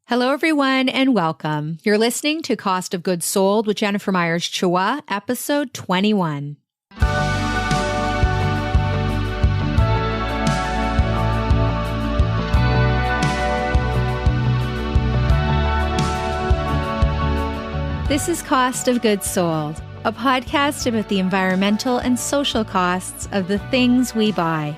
Hello, everyone, and welcome. You're listening to Cost of Goods Sold with Jennifer Myers-Chua, episode 21. This is Cost of Goods Sold, a podcast about the environmental and social costs of the things we buy.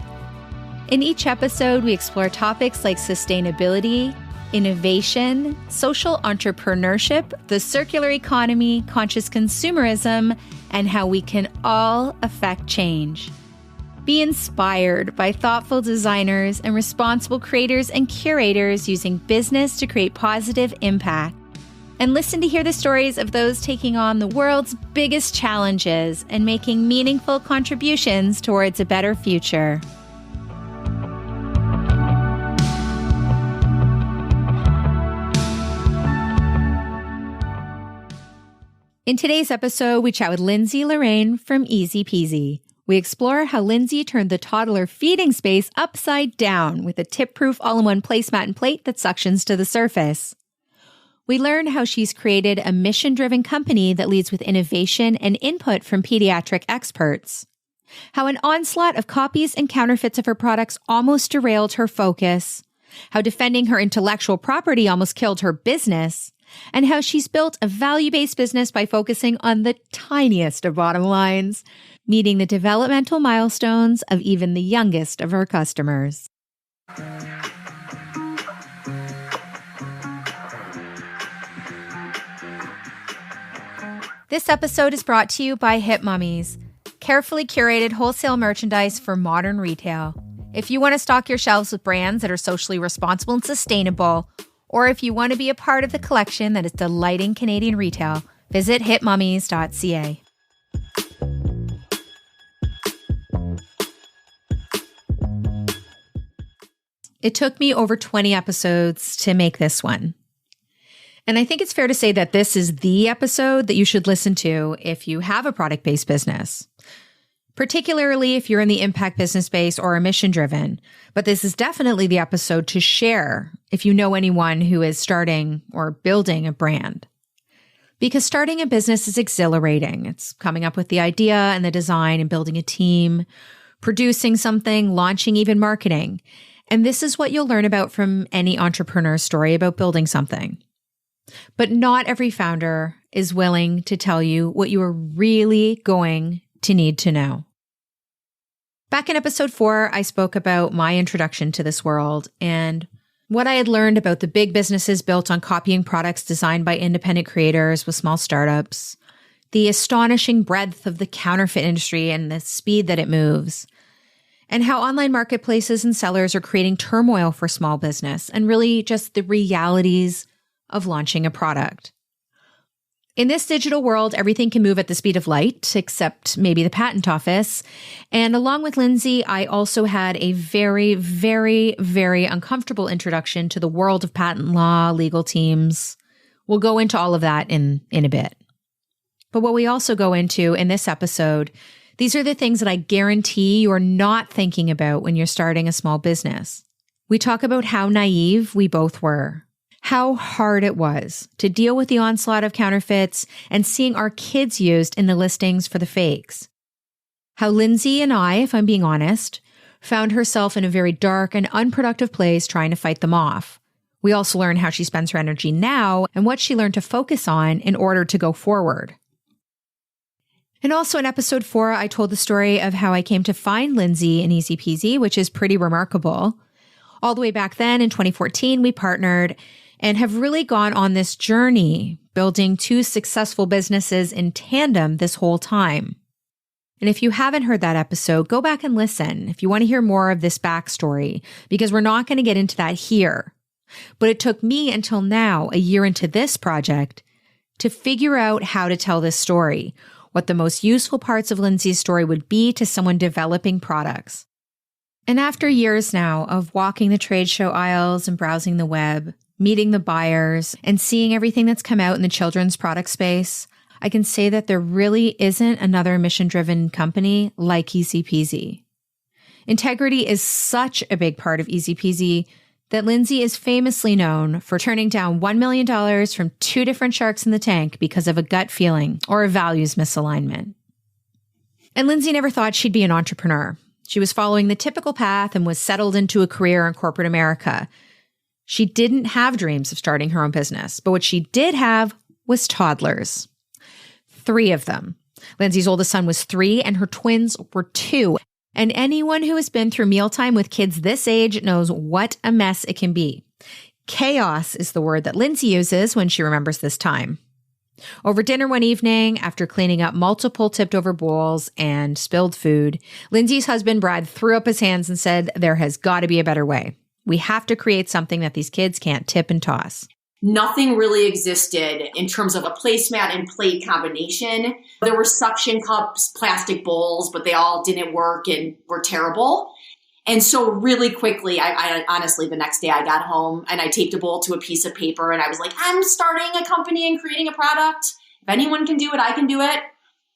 In each episode, we explore topics like sustainability, innovation, social entrepreneurship, the circular economy, conscious consumerism, and how we can all affect change. Be inspired by thoughtful designers and responsible creators and curators using business to create positive impact. And listen to hear the stories of those taking on the world's biggest challenges and making meaningful contributions towards a better future. In today's episode, we chat with Lindsey Laurain from ezpz. We explore how Lindsey turned the toddler feeding space upside down with a tip-proof all-in-one placemat and plate that suctions to the surface. We learn how she's created a mission-driven company that leads with innovation and input from pediatric experts. How an onslaught of copies and counterfeits of her products almost derailed her focus. How defending her intellectual property almost killed her business. And how she's built a value-based business by focusing on the tiniest of bottom lines, meeting the developmental milestones of even the youngest of her customers. This episode is brought to you by Hip Mummies, carefully curated wholesale merchandise for modern retail. If you want to stock your shelves with brands that are socially responsible and sustainable, or if you want to be a part of the collection that is delighting Canadian retail, visit hipmummies.ca. It took me over 20 episodes to make this one. And I think it's fair to say that this is the episode that you should listen to if you have a product-based business, particularly if you're in the impact business space or are mission-driven. But this is definitely the episode to share if you know anyone who is starting or building a brand. Because starting a business is exhilarating. It's coming up with the idea and the design and building a team, producing something, launching, even marketing. And this is what you'll learn about from any entrepreneur's story about building something. But not every founder is willing to tell you what you are really going to need to know. Back in episode 4, I spoke about my introduction to this world and what I had learned about the big businesses built on copying products designed by independent creators with small startups, the astonishing breadth of the counterfeit industry and the speed that it moves, and how online marketplaces and sellers are creating turmoil for small business and really just the realities of launching a product. In this digital world, everything can move at the speed of light, except maybe the patent office. And along with Lindsey, I also had a very, very, very uncomfortable introduction to the world of patent law, legal teams. We'll go into all of that in a bit. But what we also go into in this episode, these are the things that I guarantee you are not thinking about when you're starting a small business. We talk about how naive we both were. How hard it was to deal with the onslaught of counterfeits and seeing our kids used in the listings for the fakes. How Lindsey and I, if I'm being honest, found herself in a very dark and unproductive place trying to fight them off. We also learn how she spends her energy now and what she learned to focus on in order to go forward. And also in episode 4, I told the story of how I came to find Lindsey in ezpz, which is pretty remarkable. All the way back then in 2014, we partnered and have really gone on this journey, building 2 successful businesses in tandem this whole time. And if you haven't heard that episode, go back and listen if you want to hear more of this backstory, because we're not going to get into that here. But it took me until now, a year into this project, to figure out how to tell this story, what the most useful parts of Lindsey's story would be to someone developing products. And after years now of walking the trade show aisles and browsing the web, meeting the buyers, and seeing everything that's come out in the children's product space, I can say that there really isn't another mission-driven company like ezpz. Integrity is such a big part of ezpz that Lindsey is famously known for turning down $1 million from 2 different sharks in the tank because of a gut feeling or a values misalignment. And Lindsey never thought she'd be an entrepreneur. She was following the typical path and was settled into a career in corporate America. She didn't have dreams of starting her own business, but what she did have was toddlers. 3 of them. Lindsey's oldest son was 3 and her twins were 2. And anyone who has been through mealtime with kids this age knows what a mess it can be. Chaos is the word that Lindsey uses when she remembers this time. Over dinner one evening, after cleaning up multiple tipped over bowls and spilled food, Lindsey's husband, Brad, threw up his hands and said, "There has got to be a better way. We have to create something that these kids can't tip and toss." Nothing really existed in terms of a placemat and plate combination. There were suction cups, plastic bowls, but they all didn't work and were terrible. And so really quickly, I honestly, the next day I got home and I taped a bowl to a piece of paper and I was like, I'm starting a company and creating a product. If anyone can do it, I can do it.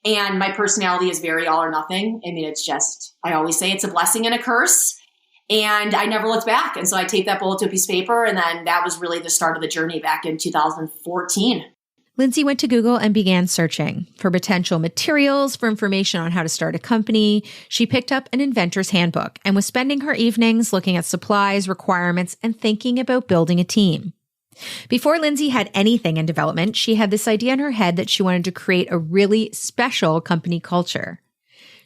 And my personality is very all or nothing. I mean, it's just, I always say it's a blessing and a curse. And I never looked back. And so I taped that bowl to a piece of paper. And then that was really the start of the journey back in 2014. Lindsey went to Google and began searching for potential materials, for information on how to start a company. She picked up an inventor's handbook and was spending her evenings looking at supplies, requirements, and thinking about building a team. Before Lindsey had anything in development, she had this idea in her head that she wanted to create a really special company culture.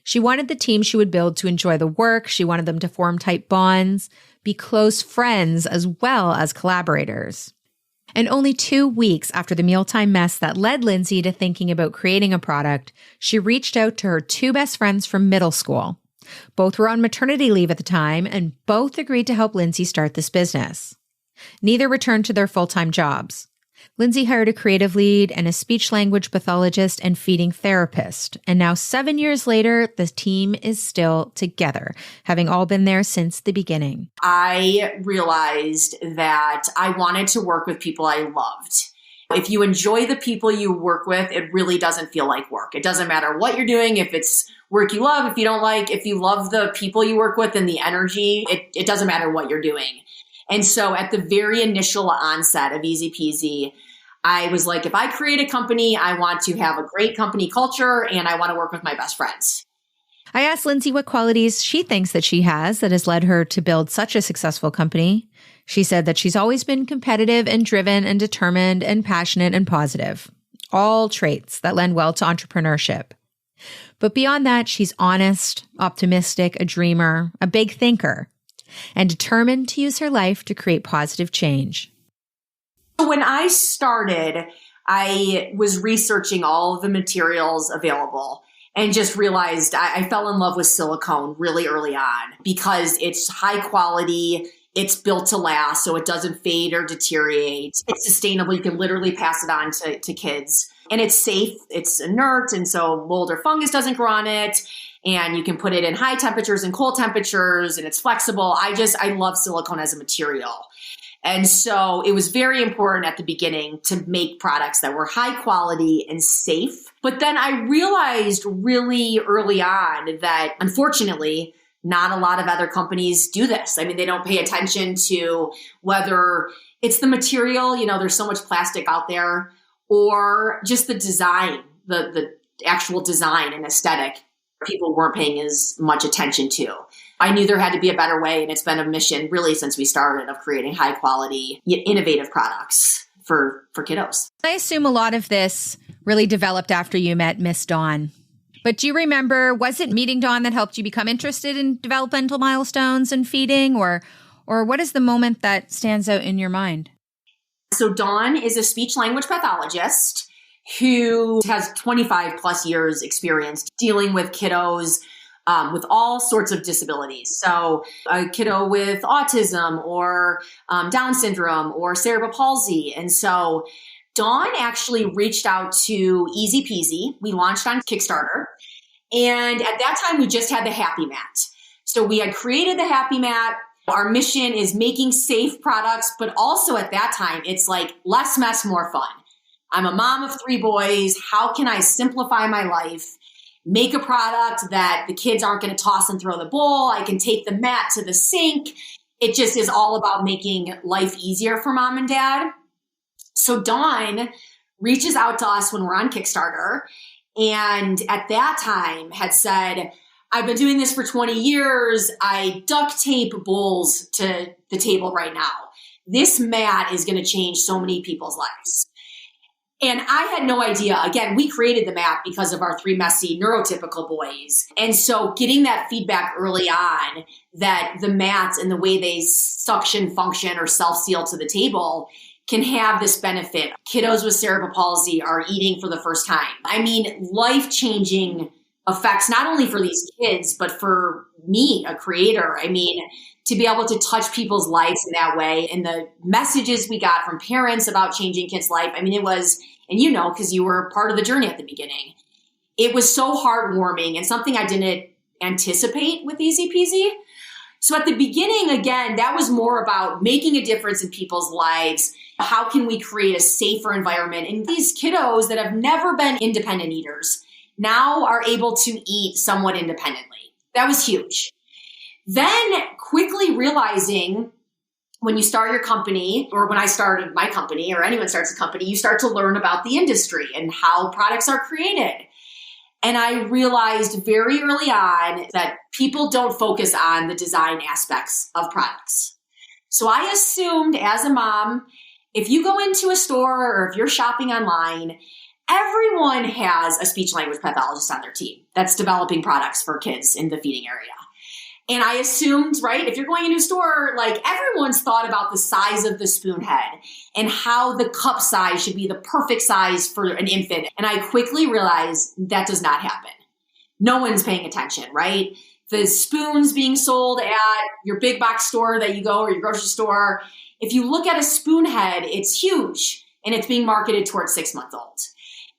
She wanted the team she would build to enjoy the work. She wanted them to form tight bonds, be close friends, as well as collaborators. And only 2 weeks after the mealtime mess that led Lindsey to thinking about creating a product, she reached out to her 2 best friends from middle school. Both were on maternity leave at the time, and both agreed to help Lindsey start this business. Neither returned to their full-time jobs. Lindsey hired a creative lead and a speech-language pathologist and feeding therapist. And now 7 years later, the team is still together, having all been there since the beginning. I realized that I wanted to work with people I loved. If you enjoy the people you work with, it really doesn't feel like work. It doesn't matter what you're doing, if it's work you love, if you don't like, if you love the people you work with and the energy, it doesn't matter what you're doing. And so at the very initial onset of ezpz, I was like, if I create a company, I want to have a great company culture and I want to work with my best friends. I asked Lindsey what qualities she thinks that she has that has led her to build such a successful company. She said that she's always been competitive and driven and determined and passionate and positive. All traits that lend well to entrepreneurship. But beyond that, she's honest, optimistic, a dreamer, a big thinker, and determined to use her life to create positive change. When I started, I was researching all of the materials available and just realized I fell in love with silicone really early on because it's high quality, it's built to last, so it doesn't fade or deteriorate. It's sustainable. You can literally pass it on to kids. And it's safe, it's inert, and so mold or fungus doesn't grow on it. And you can put it in high temperatures and cold temperatures, and it's flexible. I love silicone as a material. And so it was very important at the beginning to make products that were high quality and safe. But then I realized really early on that, unfortunately, not a lot of other companies do this. I mean, they don't pay attention to whether it's the material, there's so much plastic out there, or just the design, the actual design and aesthetic. People weren't paying as much attention to. I knew there had to be a better way, and it's been a mission really since we started of creating high quality, innovative products for kiddos. I assume a lot of this really developed after you met Miss Dawn. But do you remember, was it meeting Dawn that helped you become interested in developmental milestones and feeding, or what is the moment that stands out in your mind? So Dawn is a speech-language pathologist who has 25 plus years experience dealing with kiddos with all sorts of disabilities. So a kiddo with autism or Down syndrome or cerebral palsy. And so Dawn actually reached out to ezpz. We launched on Kickstarter. And at that time, we just had the Happy Mat. So we had created the Happy Mat. Our mission is making safe products, but also at that time, it's like less mess, more fun. I'm a mom of 3 boys. How can I simplify my life, make a product that the kids aren't going to toss and throw the bowl? I can take the mat to the sink It just is all about making life easier for mom and dad. So Dawn reaches out to us when we're on Kickstarter, and at that time had said, I've been doing this for 20 years. I duct tape bowls to the table right now. This mat is going to change so many people's lives. And I had no idea. Again, we created the mat because of our 3 messy neurotypical boys. And so getting that feedback early on that the mats and the way they suction function or self-seal to the table can have this benefit. Kiddos with cerebral palsy are eating for the first time. I mean, life-changing effects, not only for these kids, but for me, a creator. I mean, to be able to touch people's lives in that way. And the messages we got from parents about changing kids' life, I mean, it was, and you know, because you were part of the journey at the beginning, it was so heartwarming and something I didn't anticipate with ezpz. So at the beginning, again, that was more about making a difference in people's lives. How can we create a safer environment? And these kiddos that have never been independent eaters now are able to eat somewhat independently. That was huge. Then quickly realizing when you start your company, or when I started my company, or anyone starts a company, you start to learn about the industry and how products are created. And I realized very early on that people don't focus on the design aspects of products. So I assumed as a mom, if you go into a store or if you're shopping online, everyone has a speech language pathologist on their team that's developing products for kids in the feeding area. And I assumed, right, if you're going into a store, like everyone's thought about the size of the spoon head and how the cup size should be the perfect size for an infant. And I quickly realized that does not happen. No one's paying attention, right? The spoons being sold at your big box store that you go, or your grocery store, if you look at a spoon head, it's huge and it's being marketed towards 6 months old.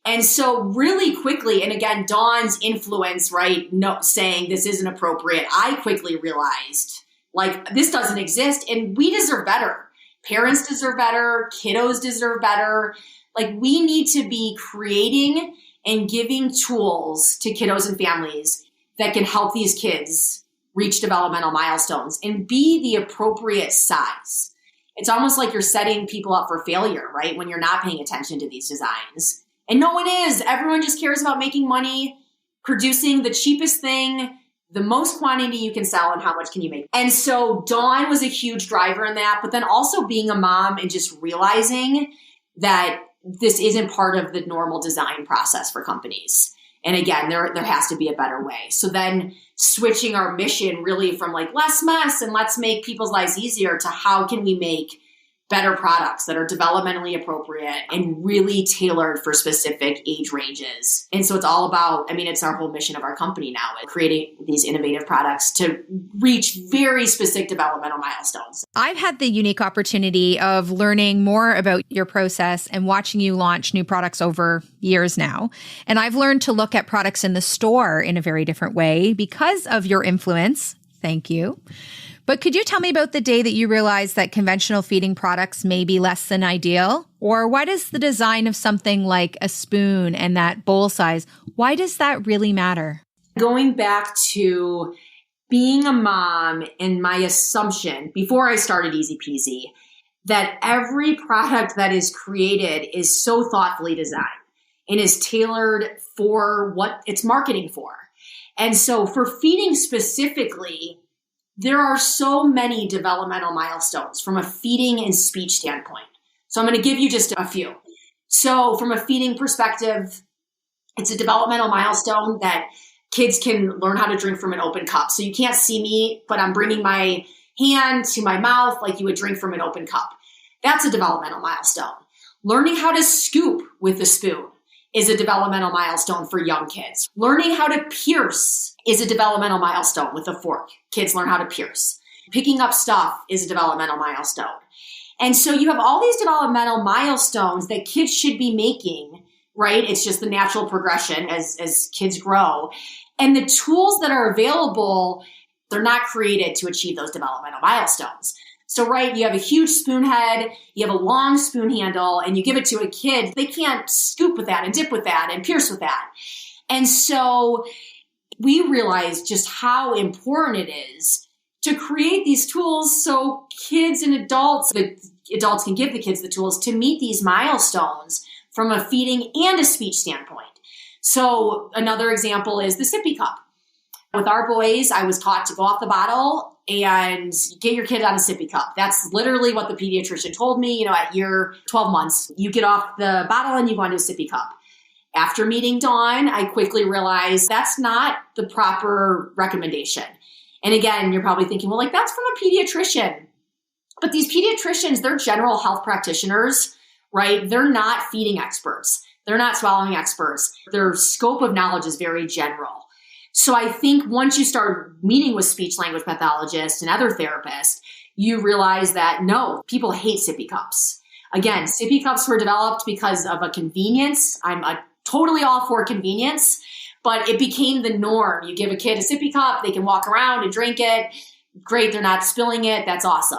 And so really quickly, and again, Dawn's influence, right, saying this isn't appropriate, I quickly realized, like, this doesn't exist and we deserve better. Parents deserve better. Kiddos deserve better. Like, we need to be creating and giving tools to kiddos and families that can help these kids reach developmental milestones and be the appropriate size. It's almost like you're setting people up for failure, right, when you're not paying attention to these designs. And no one is. Everyone just cares about making money, producing the cheapest thing, the most quantity you can sell, and how much can you make. And so Dawn was a huge driver in that, but then also being a mom and just realizing that this isn't part of the normal design process for companies. And again, there has to be a better way. So then switching our mission really from like less mess and let's make people's lives easier to how can we make better products that are developmentally appropriate and really tailored for specific age ranges. And so it's all about, I mean, it's our whole mission of our company now, creating these innovative products to reach very specific developmental milestones. I've had the unique opportunity of learning more about your process and watching you launch new products over years now. And I've learned to look at products in the store in a very different way because of your influence. Thank you. But could you tell me about the day that you realized that conventional feeding products may be less than ideal? Or why does the design of something like a spoon and that bowl size, why does that really matter? Going back to being a mom and my assumption before I started ezpz, that every product that is created is so thoughtfully designed and is tailored for what it's marketing for. And so for feeding specifically, there are so many developmental milestones from a feeding and speech standpoint. So I'm going to give you just a few. So from a feeding perspective, it's a developmental milestone that kids can learn how to drink from an open cup. So you can't see me, but I'm bringing my hand to my mouth like you would drink from an open cup. That's a developmental milestone. Learning how to scoop with a spoon is a developmental milestone for young kids. Learning how to pierce is a developmental milestone with a fork. Kids learn how to pierce. Picking up stuff is a developmental milestone. And so you have all these developmental milestones that kids should be making, right? It's just the natural progression as kids grow. And the tools that are available, they're not created to achieve those developmental milestones. So, right, you have a huge spoon head, you have a long spoon handle, and you give it to a kid. They can't scoop with that and dip with that and pierce with that. And so we realized just how important it is to create these tools so kids and adults, the adults can give the kids the tools to meet these milestones from a feeding and a speech standpoint. So another example is the sippy cup. With our boys, I was taught to go off the bottle and get your kid on a sippy cup. That's literally what the pediatrician told me, at year 12 months. You get off the bottle and you go into a sippy cup. After meeting Dawn, I quickly realized that's not the proper recommendation. And again, you're probably thinking, well, that's from a pediatrician. But these pediatricians, they're general health practitioners, right? They're not feeding experts. They're not swallowing experts. Their scope of knowledge is very general. So I think once you start meeting with speech language pathologists and other therapists, you realize that no, people hate sippy cups. Again, sippy cups were developed because of a convenience. I'm totally all for convenience, but it became the norm. You give a kid a sippy cup, they can walk around and drink it. Great, they're not spilling it. That's awesome.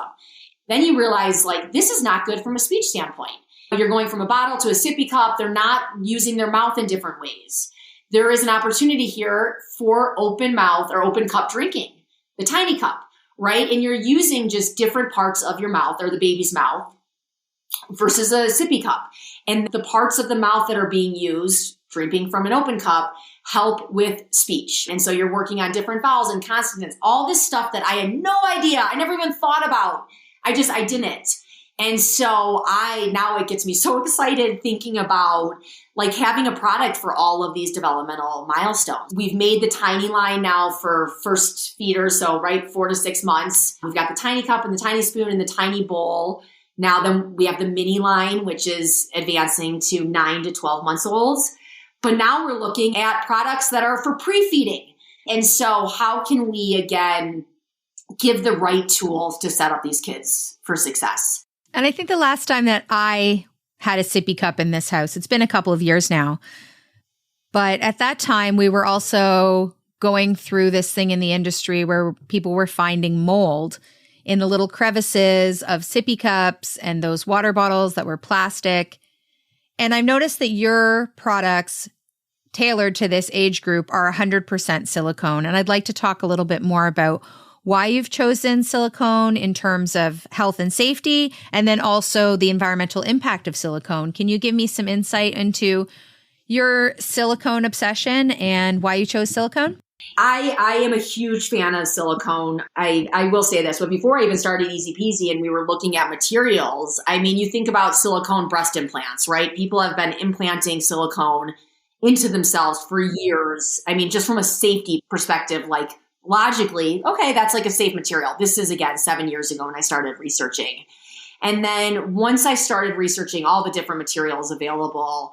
Then you realize this is not good from a speech standpoint. You're going from a bottle to a sippy cup. They're not using their mouth in different ways. There is an opportunity here for open mouth or open cup drinking, the tiny cup, right? And you're using just different parts of your mouth or the baby's mouth versus a sippy cup. And the parts of the mouth that are being used, drinking from an open cup, help with speech. And so you're working on different vowels and consonants, all this stuff that I had no idea. I never even thought about. I didn't. And so now it gets me so excited thinking about having a product for all of these developmental milestones. We've made the tiny line now for first feeders. So 4 to 6 months, we've got the tiny cup and the tiny spoon and the tiny bowl. Now then we have the mini line, which is advancing to 9 to 12 months olds. But now we're looking at products that are for pre-feeding. And so how can we, again, give the right tools to set up these kids for success? And I think the last time that I had a sippy cup in this house, it's been a couple of years now. But at that time, we were also going through this thing in the industry where people were finding mold in the little crevices of sippy cups and those water bottles that were plastic. And I've noticed that your products tailored to this age group are 100% silicone. And I'd like to talk a little bit more about why you've chosen silicone in terms of health and safety, and then also the environmental impact of silicone. Can you give me some insight into your silicone obsession and why you chose silicone? I am a huge fan of silicone. I will say this, but before I even started ezpz and we were looking at materials, you think about silicone breast implants, right? People have been implanting silicone into themselves for years. Just from a safety perspective, logically, okay, that's a safe material. This is, again, 7 years ago when I started researching. And then once I started researching all the different materials available,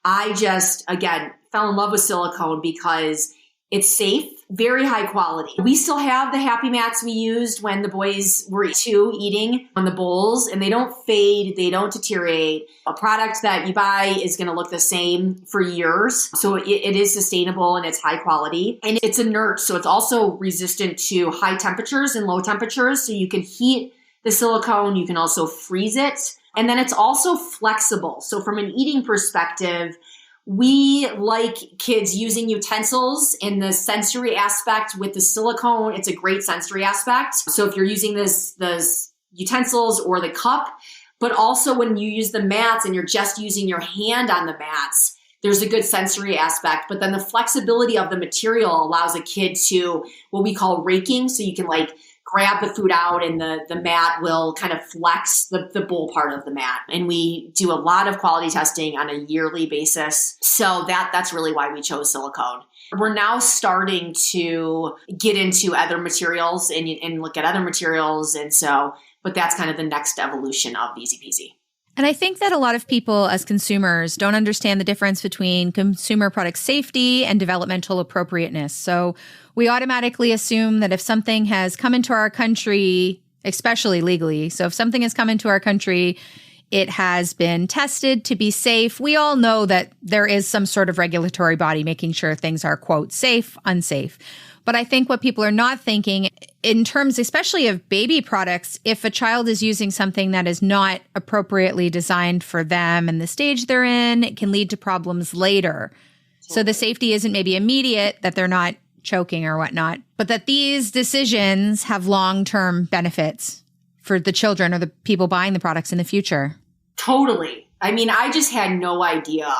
I just, again, fell in love with silicone because it's safe, very high quality. We still have the happy mats we used when the boys were eating on the bowls, and they don't fade, they don't deteriorate. A product that you buy is going to look the same for years. So it is sustainable and it's high quality. And it's inert, so it's also resistant to high temperatures and low temperatures. So you can heat the silicone, you can also freeze it. And then it's also flexible. So from an eating perspective, we like kids using utensils in the sensory aspect with the silicone. It's a great sensory aspect. So if you're using those utensils or the cup, but also when you use the mats and you're just using your hand on the mats, there's a good sensory aspect. But then the flexibility of the material allows a kid to what we call raking. So you can grab the food out and the mat will kind of flex the bowl part of the mat. And we do a lot of quality testing on a yearly basis. So that's really why we chose silicone. We're now starting to get into other materials and look at other materials. But that's kind of the next evolution of ezpz. And I think that a lot of people as consumers don't understand the difference between consumer product safety and developmental appropriateness. So we automatically assume that if something has come into our country, especially legally, so if something has come into our country, it has been tested to be safe. We all know that there is some sort of regulatory body making sure things are, quote, safe, unsafe. But I think what people are not thinking in terms, especially of baby products, if a child is using something that is not appropriately designed for them and the stage they're in, it can lead to problems later. So the safety isn't maybe immediate, that they're not choking or whatnot, but that these decisions have long-term benefits for the children or the people buying the products in the future. Totally. I mean, I just had no idea.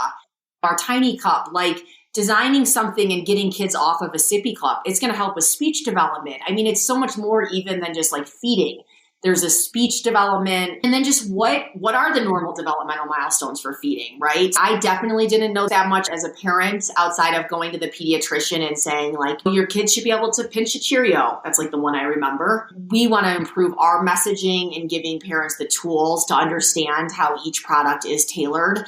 Our tiny cup, like designing something and getting kids off of a sippy cup, it's going to help with speech development. I mean, it's so much more even than just like feeding. There's a speech development. And then just what are the normal developmental milestones for feeding, right? I definitely didn't know that much as a parent outside of going to the pediatrician and saying like, your kids should be able to pinch a Cheerio. That's like the one I remember. We want to improve our messaging and giving parents the tools to understand how each product is tailored,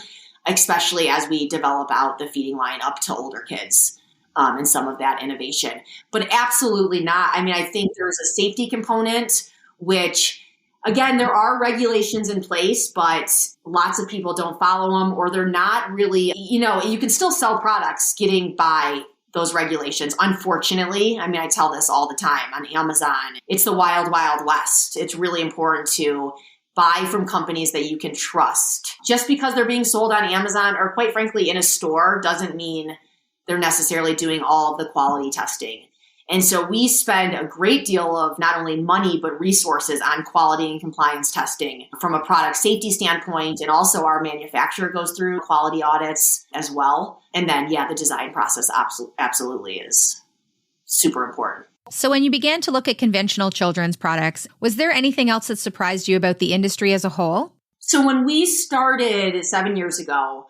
especially as we develop out the feeding line up to older kids. And some of that innovation. But absolutely not. I mean, I think there's a safety component, which, again, there are regulations in place, but lots of people don't follow them, or they're not really, you can still sell products getting by those regulations. Unfortunately, I mean, I tell this all the time on Amazon. It's the wild, wild west. It's really important to buy from companies that you can trust. Just because they're being sold on Amazon or quite frankly in a store doesn't mean they're necessarily doing all of the quality testing. And so we spend a great deal of not only money, but resources on quality and compliance testing from a product safety standpoint. And also our manufacturer goes through quality audits as well. And then, the design process absolutely is super important. So when you began to look at conventional children's products, was there anything else that surprised you about the industry as a whole? So when we started 7 years ago,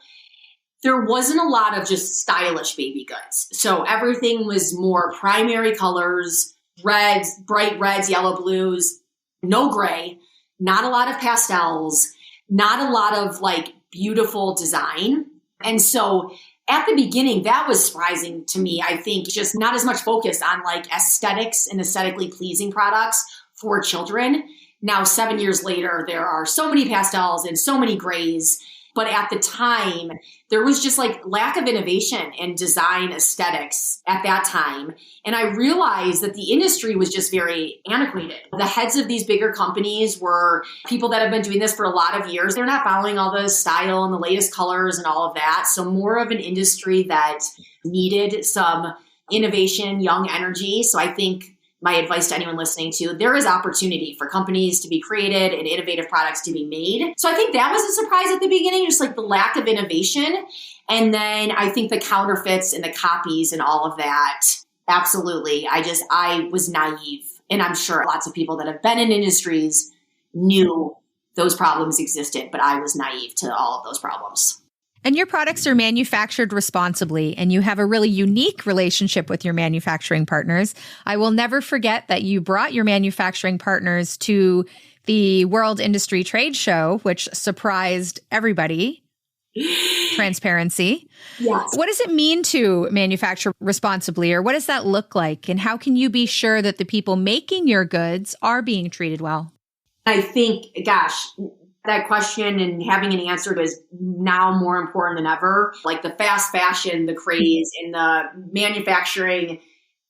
there wasn't a lot of just stylish baby goods. So everything was more primary colors, reds, bright reds, yellow, blues, no gray, not a lot of pastels, not a lot of like beautiful design. And so at the beginning, that was surprising to me. I think just not as much focus on like aesthetics and aesthetically pleasing products for children. Now, 7 years later, there are so many pastels and so many grays. But at the time, there was just like lack of innovation and design aesthetics at that time. And I realized that the industry was just very antiquated. The heads of these bigger companies were people that have been doing this for a lot of years. They're not following all the style and the latest colors and all of that. So more of an industry that needed some innovation, young energy. So I think my advice to anyone listening to, there is opportunity for companies to be created and innovative products to be made. So I think that was a surprise at the beginning, just like the lack of innovation. And then I think the counterfeits and the copies and all of that, absolutely. I was naive. And I'm sure lots of people that have been in industries knew those problems existed, but I was naive to all of those problems. And your products are manufactured responsibly, and you have a really unique relationship with your manufacturing partners. I will never forget that you brought your manufacturing partners to the World Industry Trade Show, which surprised everybody. Transparency. Yes. What does it mean to manufacture responsibly, or what does that look like? And how can you be sure that the people making your goods are being treated well? I think, that question and having an answer is now more important than ever. Like the fast fashion, the craze in the manufacturing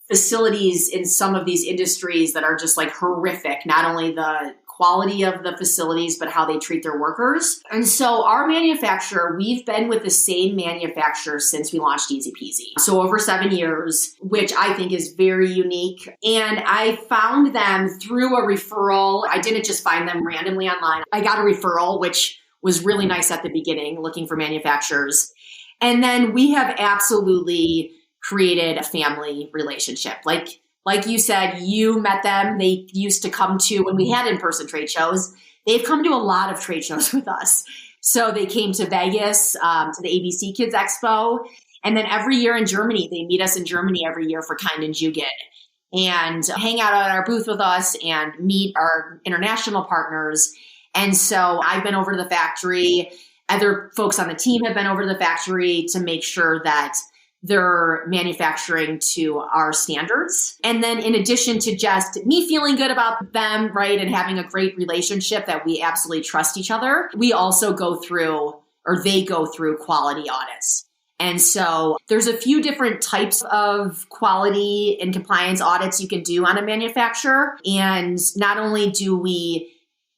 facilities in some of these industries that are just like horrific, not only the quality of the facilities, but how they treat their workers. And so our manufacturer, we've been with the same manufacturer since we launched ezpz. So over 7 years, which I think is very unique. And I found them through a referral. I didn't just find them randomly online. I got a referral, which was really nice at the beginning, looking for manufacturers. And then we have absolutely created a family relationship. Like you said, you met them. They used to come to, when we had in-person trade shows, they've come to a lot of trade shows with us. So they came to Vegas, to the ABC Kids Expo. And then every year in Germany, they meet us in Germany every year for Kind and Jugend and hang out at our booth with us and meet our international partners. And so I've been over to the factory. Other folks on the team have been over to the factory to make sure that they're manufacturing to our standards. And then in addition to just me feeling good about them, right, and having a great relationship that we absolutely trust each other, we also go through, or they go through, quality audits. And so there's a few different types of quality and compliance audits you can do on a manufacturer. And not only do we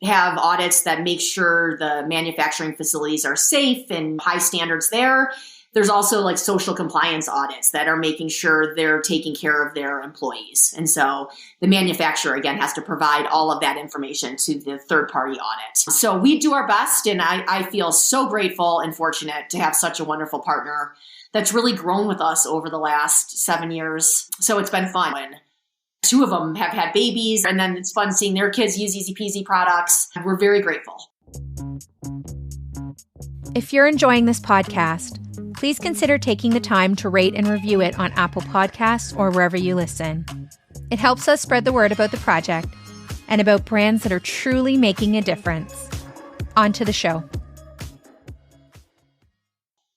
have audits that make sure the manufacturing facilities are safe and high standards there, There's also like social compliance audits that are making sure they're taking care of their employees. And so the manufacturer, again, has to provide all of that information to the third-party audit. So we do our best, and I feel so grateful and fortunate to have such a wonderful partner that's really grown with us over the last 7 years. So it's been fun. And 2 of them have had babies, and then it's fun seeing their kids use ezpz products. We're very grateful. If you're enjoying this podcast, please consider taking the time to rate and review it on Apple Podcasts or wherever you listen. It helps us spread the word about the project and about brands that are truly making a difference. On to the show.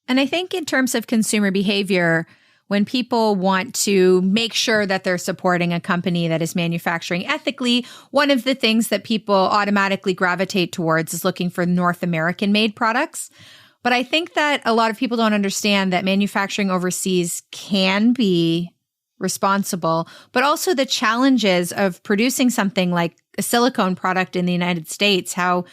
And I think in terms of consumer behavior, when people want to make sure that they're supporting a company that is manufacturing ethically, one of the things that people automatically gravitate towards is looking for North American made products. But I think that a lot of people don't understand that manufacturing overseas can be responsible, but also the challenges of producing something like a silicone product in the United States, how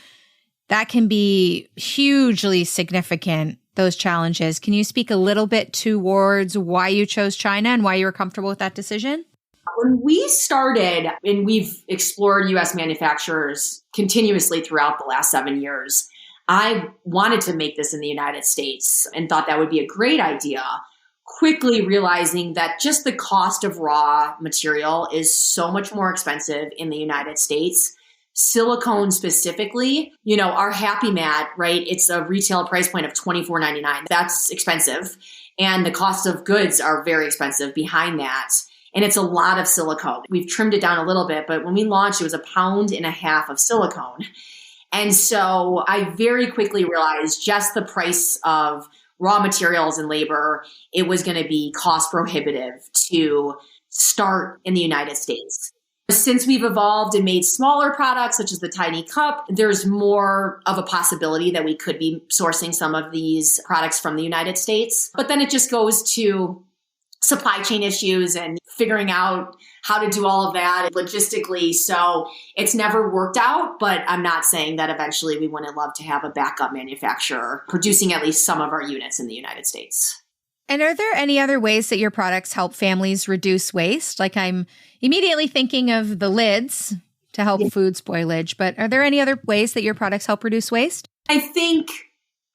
that can be hugely significant, those challenges. Can you speak a little bit towards why you chose China and why you were comfortable with that decision? When we started, and we've explored U.S. manufacturers continuously throughout the last 7 years, I wanted to make this in the United States and thought that would be a great idea, quickly realizing that just the cost of raw material is so much more expensive in the United States. Silicone specifically, our Happy Mat, right? It's a retail price point of $24.99. That's expensive. And the cost of goods are very expensive behind that. And it's a lot of silicone. We've trimmed it down a little bit, but when we launched, it was 1.5 pounds of silicone. And so I very quickly realized just the price of raw materials and labor, it was going to be cost prohibitive to start in the United States. Since we've evolved and made smaller products, such as the tiny cup, there's more of a possibility that we could be sourcing some of these products from the United States. But then it just goes to supply chain issues and figuring out how to do all of that logistically. So it's never worked out, but I'm not saying that eventually we wouldn't love to have a backup manufacturer producing at least some of our units in the United States. And are there any other ways that your products help families reduce waste? Like, I'm immediately thinking of the lids to help food spoilage, but are there any other ways that your products help reduce waste? I think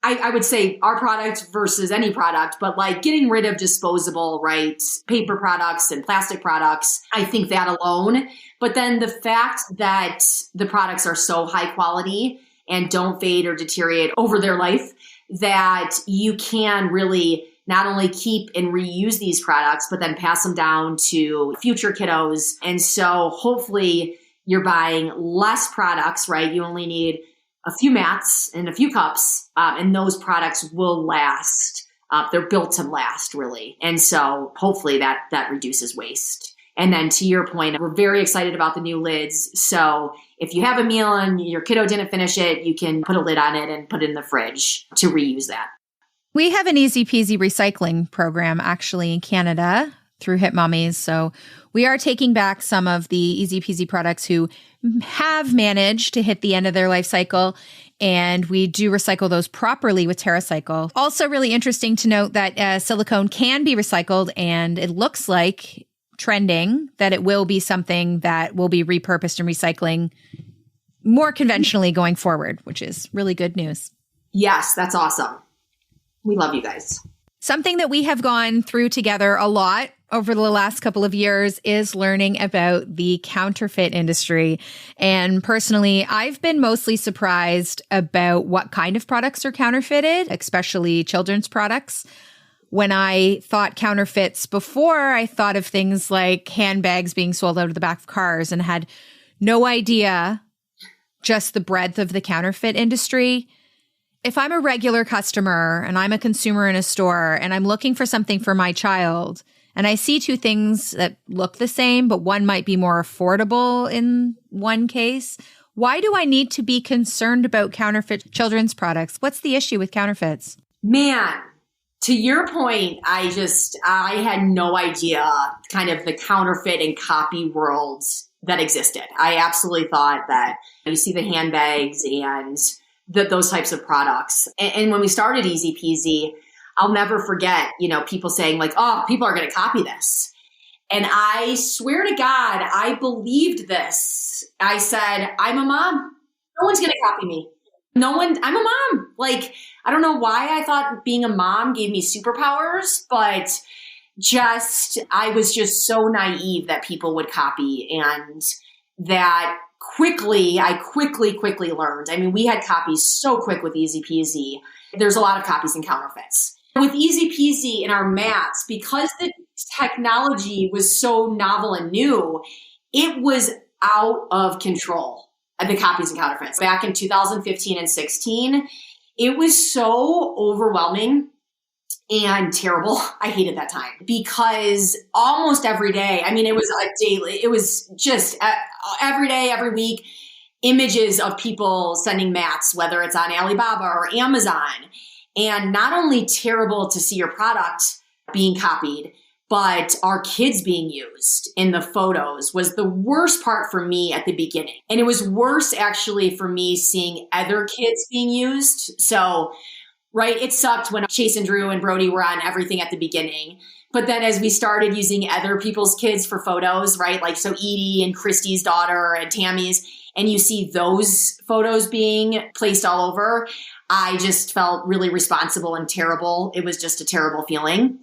I would say our product versus any product, but like getting rid of disposable, right, paper products and plastic products, I think that alone. But then the fact that the products are so high quality and don't fade or deteriorate over their life, that you can really not only keep and reuse these products, but then pass them down to future kiddos. And so hopefully you're buying less products, right? You only need a few mats and a few cups, and those products will last. They're built to last, really. And so hopefully that reduces waste. And then to your point, we're very excited about the new lids. So if you have a meal and your kiddo didn't finish it, you can put a lid on it and put it in the fridge to reuse that. We have an ezpz recycling program actually in Canada through Hip Mommies. So we are taking back some of the ezpz products who have managed to hit the end of their life cycle, and we do recycle those properly with TerraCycle. Also really interesting to note that silicone can be recycled, and it looks like trending that it will be something that will be repurposed and recycling more conventionally going forward, which is really good news. Yes, that's awesome. We love you guys. Something that we have gone through together a lot over the last couple of years is learning about the counterfeit industry. And personally, I've been mostly surprised about what kind of products are counterfeited, especially children's products. When I thought counterfeits before, I thought of things like handbags being sold out of the back of cars and had no idea just the breadth of the counterfeit industry. If I'm a regular customer and I'm a consumer in a store and I'm looking for something for my child and I see 2 things that look the same, but one might be more affordable in one case, why do I need to be concerned about counterfeit children's products? What's the issue with counterfeits? Man, to your point, I had no idea kind of the counterfeit and copy worlds that existed. I absolutely thought that you see the handbags and those types of products. And when we started ezpz, I'll never forget, people saying like, oh, people are going to copy this. And I swear to God, I believed this. I said, I'm a mom. No one's going to copy me. I'm a mom. Like, I don't know why I thought being a mom gave me superpowers, but I was just so naive that people would copy, and that I quickly learned. I mean, we had copies so quick with ezpz. There's a lot of copies and counterfeits. With ezpz in our mats, because the technology was so novel and new, it was out of control, the copies and counterfeits. Back in 2015 and 16, it was so overwhelming and terrible. I hated that time because almost every day, I mean, it was it was just every day, every week, images of people sending mats, whether it's on Alibaba or Amazon. And not only terrible to see your product being copied, but our kids being used in the photos was the worst part for me at the beginning. And it was worse actually for me seeing other kids being used. So, right, it sucked when Chase and Drew and Brody were on everything at the beginning. But then as we started using other people's kids for photos, right, like so Edie and Christy's daughter and Tammy's, and you see those photos being placed all over, I just felt really responsible and terrible. It was just a terrible feeling.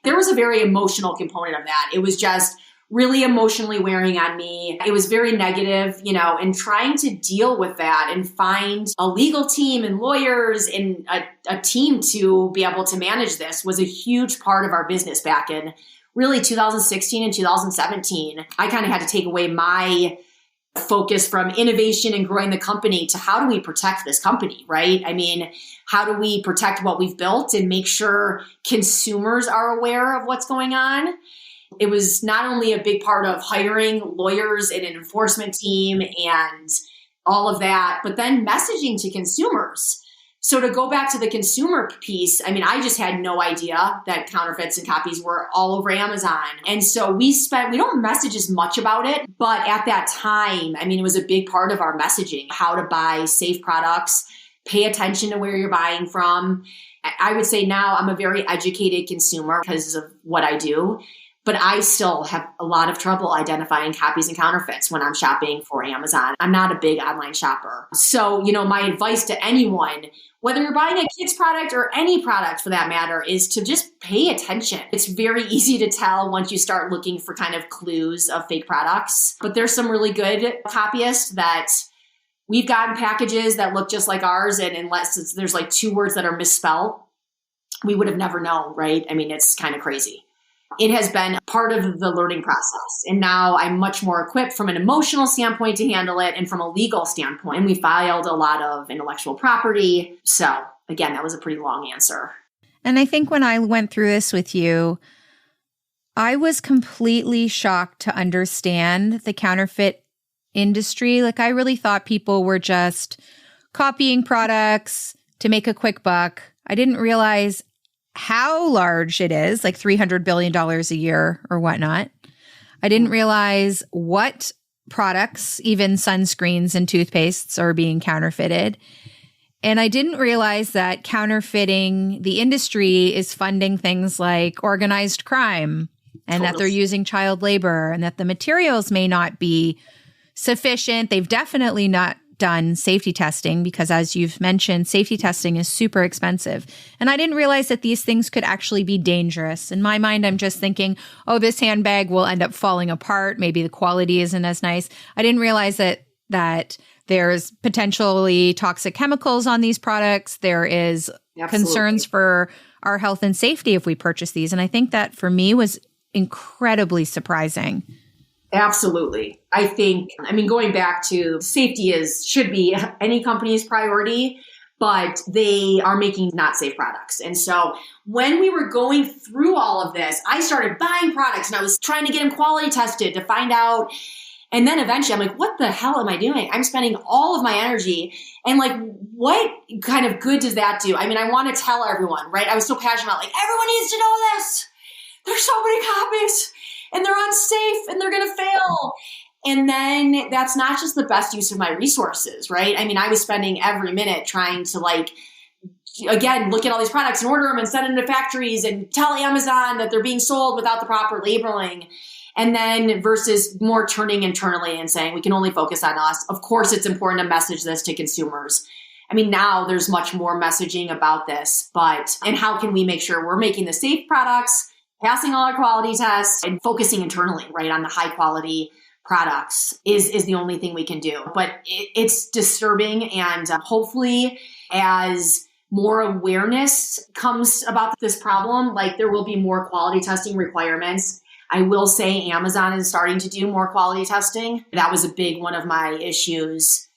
There was a very emotional component of that. It was just really emotionally wearing on me. It was very negative, and trying to deal with that and find a legal team and lawyers and a team to be able to manage this was a huge part of our business back in really 2016 and 2017. I kind of had to take away my focus from innovation and growing the company to how do we protect this company, right? I mean, how do we protect what we've built and make sure consumers are aware of what's going on? It was not only a big part of hiring lawyers and an enforcement team and all of that, but then messaging to consumers. So to go back to the consumer piece, I mean, I just had no idea that counterfeits and copies were all over Amazon. And so we don't message as much about it, but at that time, I mean, it was a big part of our messaging, how to buy safe products, pay attention to where you're buying from. I would say now I'm a very educated consumer because of what I do. But I still have a lot of trouble identifying copies and counterfeits when I'm shopping for Amazon. I'm not a big online shopper. So, my advice to anyone, whether you're buying a kid's product or any product for that matter, is to just pay attention. It's very easy to tell once you start looking for kind of clues of fake products. But there's some really good copyists that we've gotten packages that look just like ours. And unless there's like 2 words that are misspelled, we would have never known, right? I mean, it's kind of crazy. It has been part of the learning process. And now I'm much more equipped from an emotional standpoint to handle it and from a legal standpoint. And we filed a lot of intellectual property. So again, that was a pretty long answer. And I think when I went through this with you, I was completely shocked to understand the counterfeit industry. Like, I really thought people were just copying products to make a quick buck. I didn't realize how large it is, like $300 billion a year or whatnot. I didn't realize what products, even sunscreens and toothpastes, are being counterfeited. And I didn't realize that counterfeiting, the industry, is funding things like organized crime and that they're using child labor and that the materials may not be sufficient. They've definitely not done safety testing because, as you've mentioned, safety testing is super expensive. And I didn't realize that these things could actually be dangerous. In my mind, I'm just thinking, oh, this handbag will end up falling apart. Maybe the quality isn't as nice. I didn't realize that there's potentially toxic chemicals on these products. There is concerns for our health and safety if we purchase these. And I think that for me was incredibly surprising. Absolutely. I think, going back to safety should be any company's priority, but they are making not safe products. And so when we were going through all of this, I started buying products and I was trying to get them quality tested to find out. And then eventually I'm like, what the hell am I doing? I'm spending all of my energy. And like, what kind of good does that do? I want to tell everyone, right? I was so passionate about everyone needs to know this. There's so many copies. And they're unsafe and they're going to fail. And then that's not just the best use of my resources, right? I was spending every minute trying to again, look at all these products and order them and send them to factories and tell Amazon that they're being sold without the proper labeling. And then versus more turning internally and saying, we can only focus on us. Of course, it's important to message this to consumers. I mean, now there's much more messaging about this, and how can we make sure we're making the safe products, passing all our quality tests, and focusing internally, right, on the high quality products is the only thing we can do. But it's disturbing. And hopefully as more awareness comes about this problem, like there will be more quality testing requirements. I will say Amazon is starting to do more quality testing. That was a big one of my issues.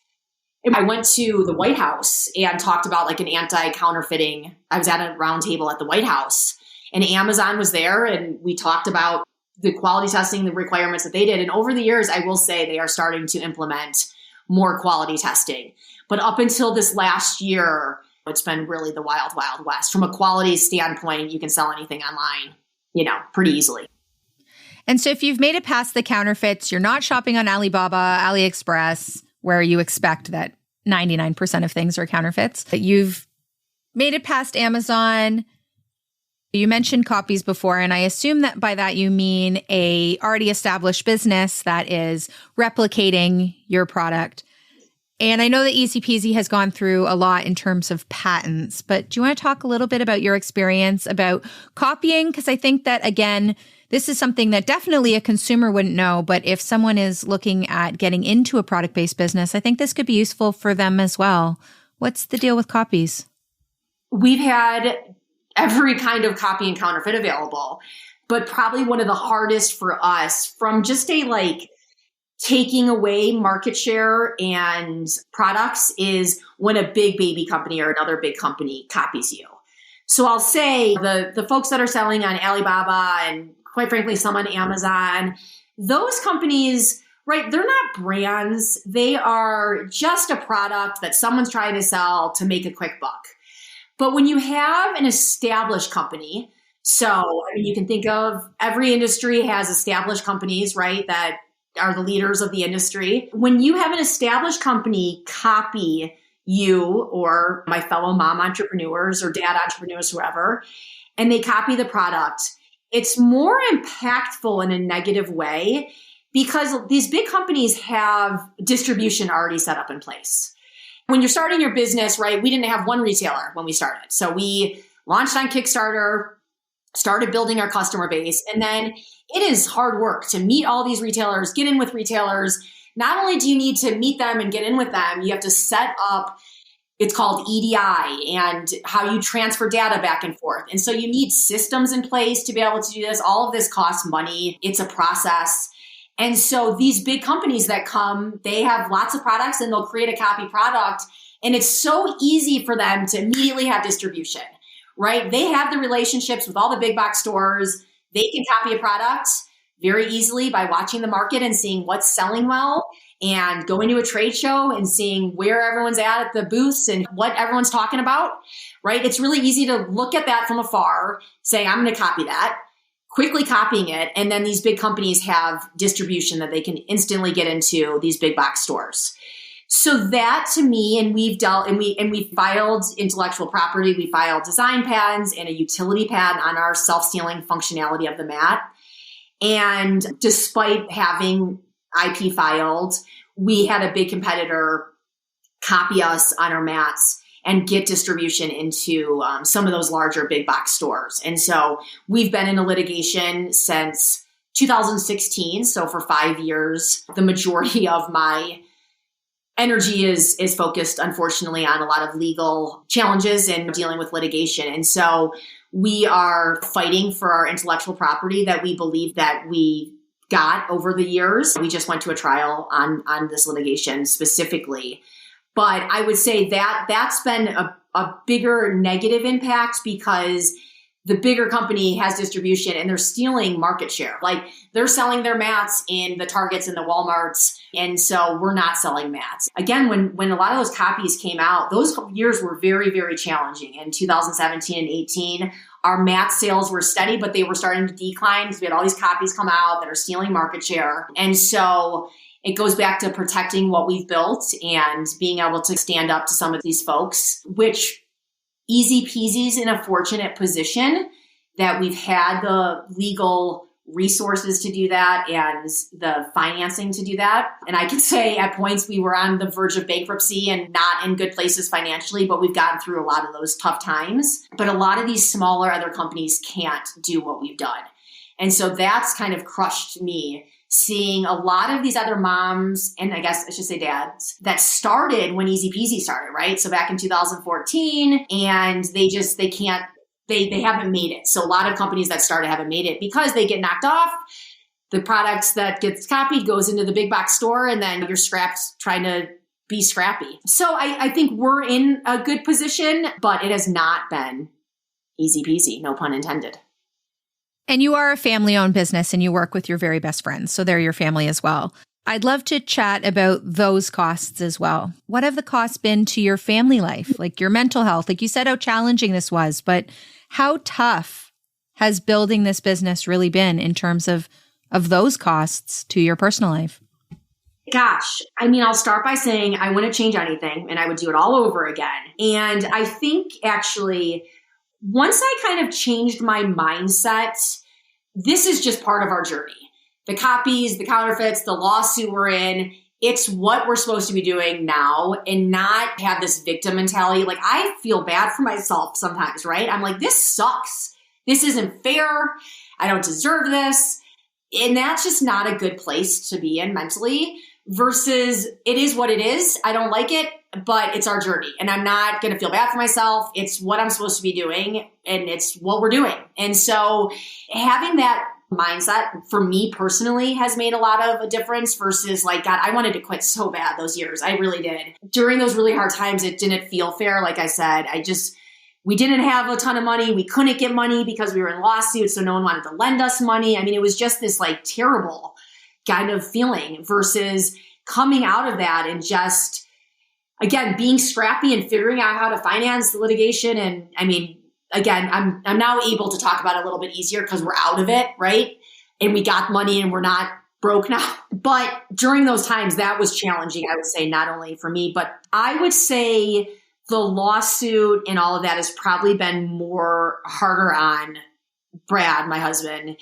I went to the White House and talked about like an anti-counterfeiting. I was at a round table at the White House and Amazon was there and we talked about the quality testing, the requirements that they did. And over the years, I will say they are starting to implement more quality testing. But up until this last year, it's been really the wild, wild west. From a quality standpoint, you can sell anything online, pretty easily. And so if you've made it past the counterfeits, you're not shopping on Alibaba, AliExpress, where you expect that 99% of things are counterfeits, that you've made it past Amazon. You mentioned copies before, and I assume that by that you mean a already established business that is replicating your product. And I know that ezpz has gone through a lot in terms of patents, but do you want to talk a little bit about your experience about copying? Because I think that, again, this is something that definitely a consumer wouldn't know, but if someone is looking at getting into a product-based business, I think this could be useful for them as well. What's the deal with copies? We've had every kind of copy and counterfeit available, but probably one of the hardest for us from just taking away market share and products is when a big baby company or another big company copies you. So I'll say the folks that are selling on Alibaba and quite frankly, some on Amazon, those companies, right, they're not brands. They are just a product that someone's trying to sell to make a quick buck. But when you have an established company, you can think of every industry has established companies, right, that are the leaders of the industry. When you have an established company copy you or my fellow mom entrepreneurs or dad entrepreneurs, whoever, and they copy the product, it's more impactful in a negative way because these big companies have distribution already set up in place. When you're starting your business, right, we didn't have one retailer when we started. So we launched on Kickstarter, started building our customer base, and then it is hard work to meet all these retailers, get in with retailers. Not only do you need to meet them and get in with them, you have to set up, it's called EDI, and how you transfer data back and forth. And so you need systems in place to be able to do this. All of this costs money. It's a process. And so these big companies that come, they have lots of products and they'll create a copy product. And it's so easy for them to immediately have distribution, right? They have the relationships with all the big box stores. They can copy a product very easily by watching the market and seeing what's selling well and going to a trade show and seeing where everyone's at the booths and what everyone's talking about, right? It's really easy to look at that from afar, say, I'm going to copy that, quickly copying it. And then these big companies have distribution that they can instantly get into these big box stores. So that to me, and we filed intellectual property, we filed design patents and a utility patent on our self-sealing functionality of the mat. And despite having IP filed, we had a big competitor copy us on our mats and get distribution into some of those larger big box stores. And so we've been in a litigation since 2016. So for 5 years, the majority of my energy is focused, unfortunately, on a lot of legal challenges and dealing with litigation. And so we are fighting for our intellectual property that we believe that we got over the years. We just went to a trial on this litigation specifically. But I would say that that's been a bigger negative impact because the bigger company has distribution and they're stealing market share. Like they're selling their mats in the Targets and the Walmarts. And so we're not selling mats. Again, when a lot of those copies came out, those years were very, very challenging. In 2017 and 18, our mat sales were steady, but they were starting to decline because we had all these copies come out that are stealing market share. And so it goes back to protecting what we've built and being able to stand up to some of these folks, which ezpz's in a fortunate position that we've had the legal resources to do that and the financing to do that. And I can say at points we were on the verge of bankruptcy and not in good places financially, but we've gotten through a lot of those tough times. But a lot of these smaller other companies can't do what we've done. And so that's kind of crushed me, seeing a lot of these other moms, and I guess I should say dads, that started when ezpz started, right? So back in 2014, and they haven't made it. So a lot of companies that started haven't made it because they get knocked off. The products that gets copied goes into the big box store, and then you're scrapped trying to be scrappy. So I think we're in a good position, but it has not been easy peasy, no pun intended. And you are a family-owned business and you work with your very best friends, so they're your family as well. I'd love to chat about those costs as well. What have the costs been to your family life, like your mental health? Like you said, how challenging this was, but how tough has building this business really been in terms of those costs to your personal life? Gosh, I mean, I'll start by saying I wouldn't change anything and I would do it all over again. And I think actually, once I kind of changed my mindset, this is just part of our journey. The copies, the counterfeits, the lawsuit we're in, it's what we're supposed to be doing now and not have this victim mentality. Like, I feel bad for myself sometimes, right? I'm like, this sucks. This isn't fair. I don't deserve this. And that's just not a good place to be in mentally versus it is what it is. I don't like it, but it's our journey and I'm not going to feel bad for myself. It's what I'm supposed to be doing and it's what we're doing. And so having that mindset for me personally has made a lot of a difference versus like, God, I wanted to quit so bad those years. I really did. During those really hard times, it didn't feel fair. Like I said, we didn't have a ton of money. We couldn't get money because we were in lawsuits. So no one wanted to lend us money. I mean, it was just this like terrible kind of feeling versus coming out of that and just, again, being scrappy and figuring out how to finance the litigation. And I mean, again, I'm now able to talk about it a little bit easier because we're out of it, right? And we got money and we're not broke now. But during those times, that was challenging, I would say, not only for me, but I would say the lawsuit and all of that has probably been more harder on Brad, my husband,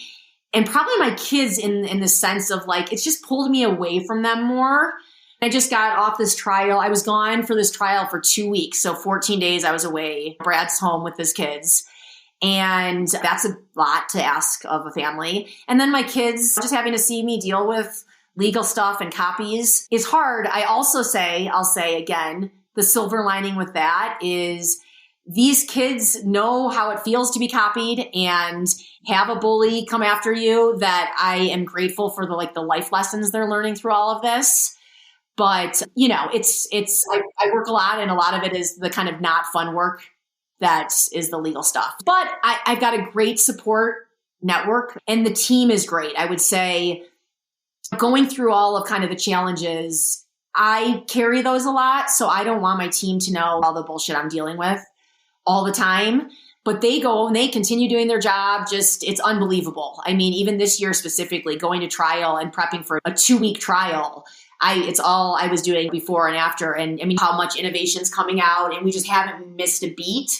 and probably my kids in the sense of like, it's just pulled me away from them more. I just got off this trial. I was gone for this trial for 2 weeks. So 14 days I was away. Brad's home with his kids. And that's a lot to ask of a family. And then my kids just having to see me deal with legal stuff and copies is hard. I'll say again, the silver lining with that is these kids know how it feels to be copied and have a bully come after you, that I am grateful for the life lessons they're learning through all of this. But, you know, I work a lot and a lot of it is the kind of not fun work that is the legal stuff. But I've got a great support network and the team is great. I would say going through all of kind of the challenges, I carry those a lot. So I don't want my team to know all the bullshit I'm dealing with all the time. But they go and they continue doing their job. Just, it's unbelievable. I mean, even this year specifically, going to trial and prepping for a 2-week trial, it's all I was doing before and after. And I mean, how much innovation's coming out and we just haven't missed a beat.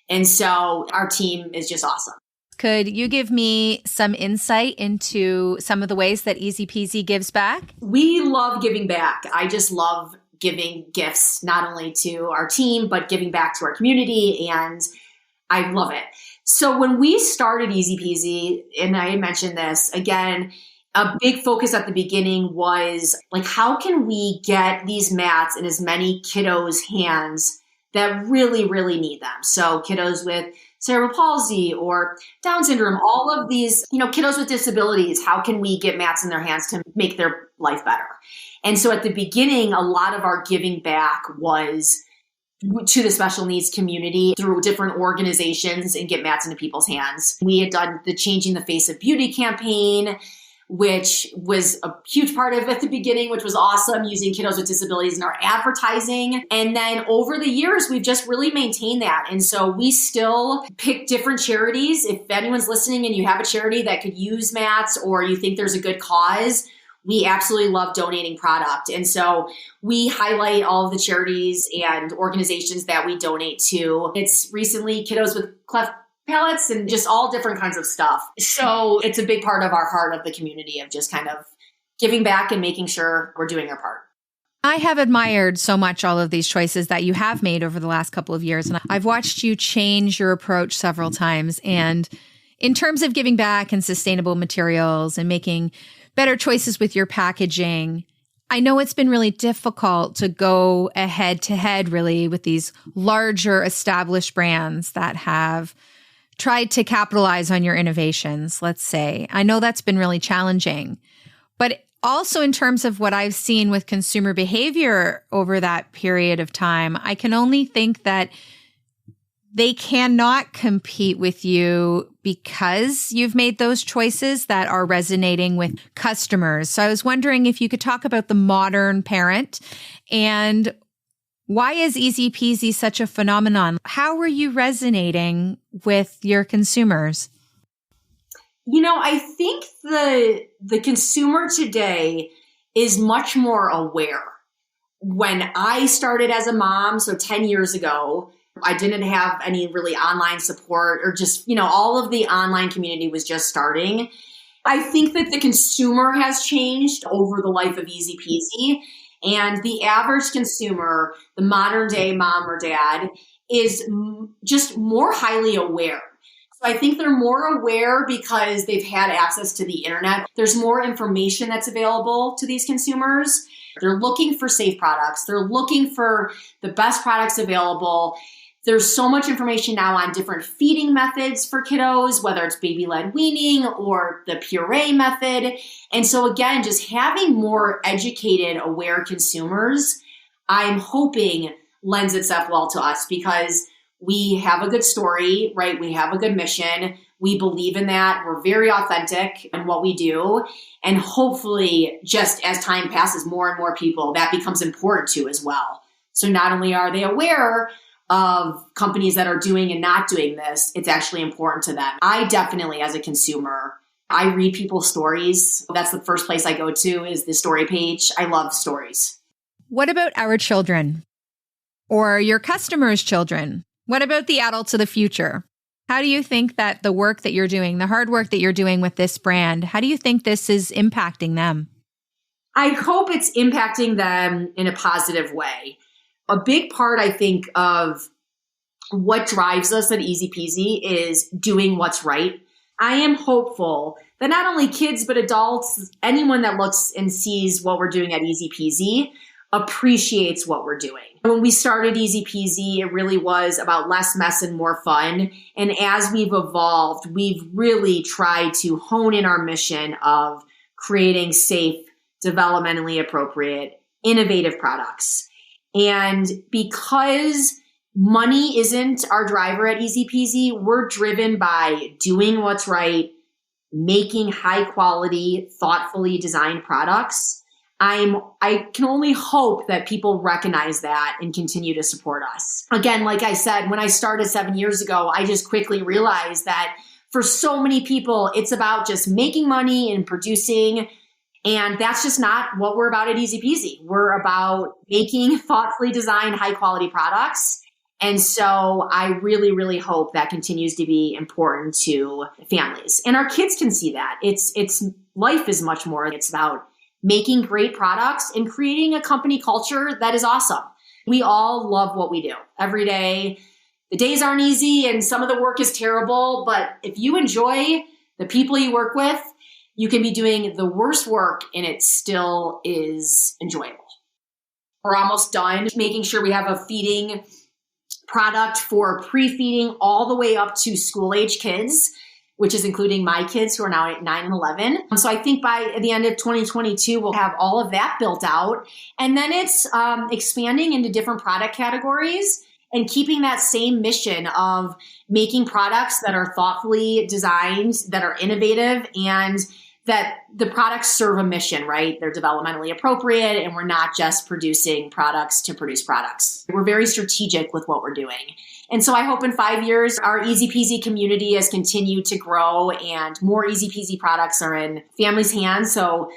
And so our team is just awesome. Could you give me some insight into some of the ways that ezpz gives back? We love giving back. I just love giving gifts, not only to our team, but giving back to our community. And I love it. So when we started ezpz, and I mentioned this again, a big focus at the beginning was like, how can we get these mats in as many kiddos' hands that really, really need them? So kiddos with cerebral palsy or Down syndrome, all of these, kiddos with disabilities, how can we get mats in their hands to make their life better? And so at the beginning, a lot of our giving back was to the special needs community through different organizations and get mats into people's hands. We had done the Changing the Face of Beauty campaign, which was a huge part of it at the beginning, which was awesome, using kiddos with disabilities in our advertising. And then over the years, we've just really maintained that. And so we still pick different charities. If anyone's listening and you have a charity that could use mats or you think there's a good cause, we absolutely love donating product. And so we highlight all of the charities and organizations that we donate to. It's recently kiddos with cleft palates and just all different kinds of stuff. So it's a big part of our heart of the community of just kind of giving back and making sure we're doing our part. I have admired so much all of these choices that you have made over the last couple of years. And I've watched you change your approach several times. And in terms of giving back and sustainable materials and making better choices with your packaging, I know it's been really difficult to go head to head really with these larger established brands that have tried to capitalize on your innovations, let's say. I know that's been really challenging. But also in terms of what I've seen with consumer behavior over that period of time, I can only think that they cannot compete with you because you've made those choices that are resonating with customers. So I was wondering if you could talk about the modern parent and why is ezpz such a phenomenon? How are you resonating with your consumers? I think the consumer today is much more aware. When I started as a mom, so 10 years ago, I didn't have any really online support or just, all of the online community was just starting. I think that the consumer has changed over the life of ezpz, and the average consumer, the modern day mom or dad, is just more highly aware. So I think they're more aware because they've had access to the internet. There's more information that's available to these consumers. They're looking for safe products. They're looking for the best products available. There's so much information now on different feeding methods for kiddos, whether it's baby-led weaning or the puree method. And so again, just having more educated, aware consumers, I'm hoping lends itself well to us because we have a good story, right? We have a good mission. We believe in that. We're very authentic in what we do. And hopefully, just as time passes, more and more people, that becomes important to as well. So not only are they aware of companies that are doing and not doing this, it's actually important to them. I definitely, as a consumer, I read people's stories. That's the first place I go to is the story page. I love stories. What about our children or your customers' children? What about the adults of the future? How do you think that the work that you're doing, the hard work that you're doing with this brand, how do you think this is impacting them? I hope it's impacting them in a positive way. A big part, I think, of what drives us at ezpz is doing what's right. I am hopeful that not only kids, but adults, anyone that looks and sees what we're doing at ezpz appreciates what we're doing. When we started ezpz, it really was about less mess and more fun. And as we've evolved, we've really tried to hone in our mission of creating safe, developmentally appropriate, innovative products. And because money isn't our driver at ezpz, we're driven by doing what's right, making high quality, thoughtfully designed products. I can only hope that people recognize that and continue to support us. Again, like I said, when I started 7 years ago, I just quickly realized that for so many people, it's about just making money and producing. And that's just not what we're about at ezpz. We're about making thoughtfully designed, high quality products. And so I really, really hope that continues to be important to families. And our kids can see that. It's life is much more. It's about making great products and creating a company culture that is awesome. We all love what we do every day. The days aren't easy and some of the work is terrible, but if you enjoy the people you work with, you can be doing the worst work and it still is enjoyable. We're almost done making sure we have a feeding product for pre-feeding all the way up to school-age kids, which is including my kids who are now at 9 and 11. So I think by the end of 2022, we'll have all of that built out. And then it's expanding into different product categories and keeping that same mission of making products that are thoughtfully designed, that are innovative, and that the products serve a mission, right? They're developmentally appropriate, and we're not just producing products to produce products. We're very strategic with what we're doing. And so I hope in 5 years, our ezpz community has continued to grow and more ezpz products are in families' hands. So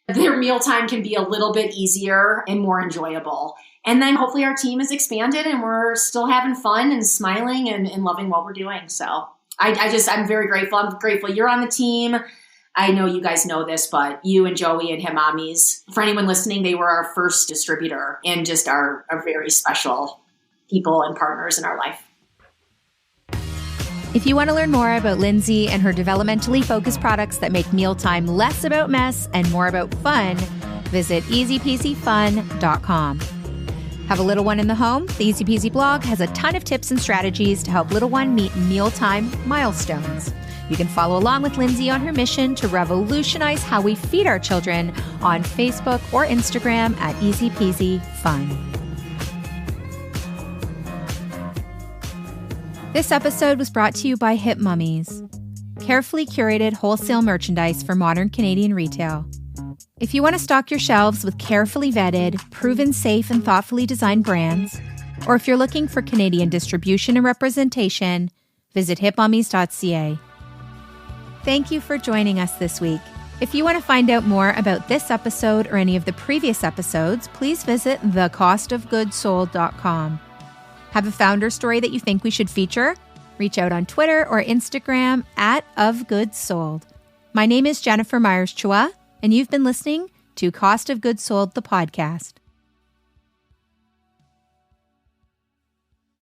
their mealtime can be a little bit easier and more enjoyable. And then hopefully our team is expanded and we're still having fun and smiling and loving what we're doing. So I'm very grateful. I'm grateful you're on the team. I know you guys know this, but you and Joey and Himami's, for anyone listening, they were our first distributor and just are very special people and partners in our life. If you want to learn more about Lindsey and her developmentally focused products that make mealtime less about mess and more about fun, visit ezpzfun.com. Have a little one in the home? The ezpz blog has a ton of tips and strategies to help little one meet mealtime milestones. You can follow along with Lindsey on her mission to revolutionize how we feed our children on Facebook or Instagram at ezpzfun. This episode was brought to you by Hip Mummies, carefully curated wholesale merchandise for modern Canadian retail. If you want to stock your shelves with carefully vetted, proven safe and thoughtfully designed brands, or if you're looking for Canadian distribution and representation, visit hipmummies.ca. Thank you for joining us this week. If you want to find out more about this episode or any of the previous episodes, please visit thecostofgoodsold.com. Have a founder story that you think we should feature? Reach out on Twitter or Instagram at @ofgoodsold. My name is Jennifer Myers-Chua, and you've been listening to Cost of Goods Sold, the podcast.